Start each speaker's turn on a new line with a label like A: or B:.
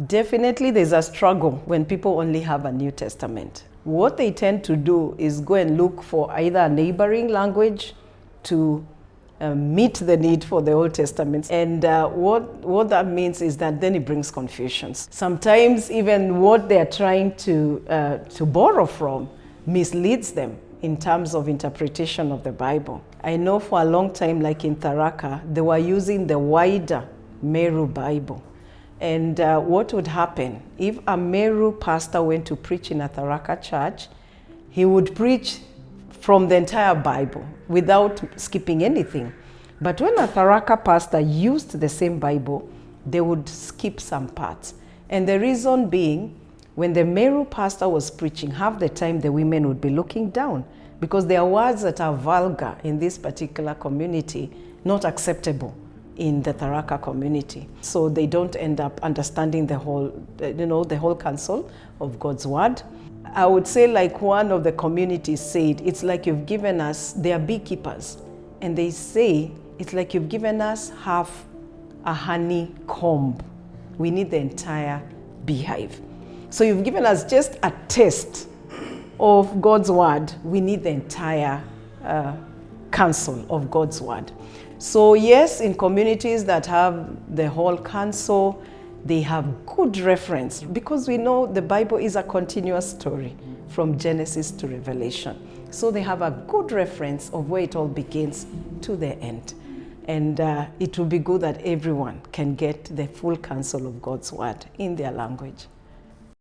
A: Definitely there's a struggle when people only have a New Testament. What they tend to do is go and look for either a neighboring language to meet the need for the Old Testament. And what that means is that then it brings confusions. Sometimes even what they're trying to borrow from misleads them in terms of interpretation of the Bible. I know for a long time, like in Tharaka, they were using the wider Meru Bible. And what would happen if a Meru pastor went to preach in a Tharaka church? He would preach from the entire Bible without skipping anything. But when a Tharaka pastor used the same Bible, they would skip some parts. And the reason being, when the Meru pastor was preaching, half the time the women would be looking down because there are words that are vulgar in this particular community, not acceptable in the Tharaka community. So they don't end up understanding the whole, the whole counsel of God's word. I would say, like one of the communities said, it's like you've given us, they are beekeepers, and they say, it's like you've given us half a honey comb. We need the entire beehive. So you've given us just a taste of God's word. We need the entire counsel of God's word. So yes, in communities that have the whole counsel, they have good reference because we know the Bible is a continuous story from Genesis to Revelation. So they have a good reference of where it all begins to the end. And it will be good that everyone can get the full counsel of God's word in their language.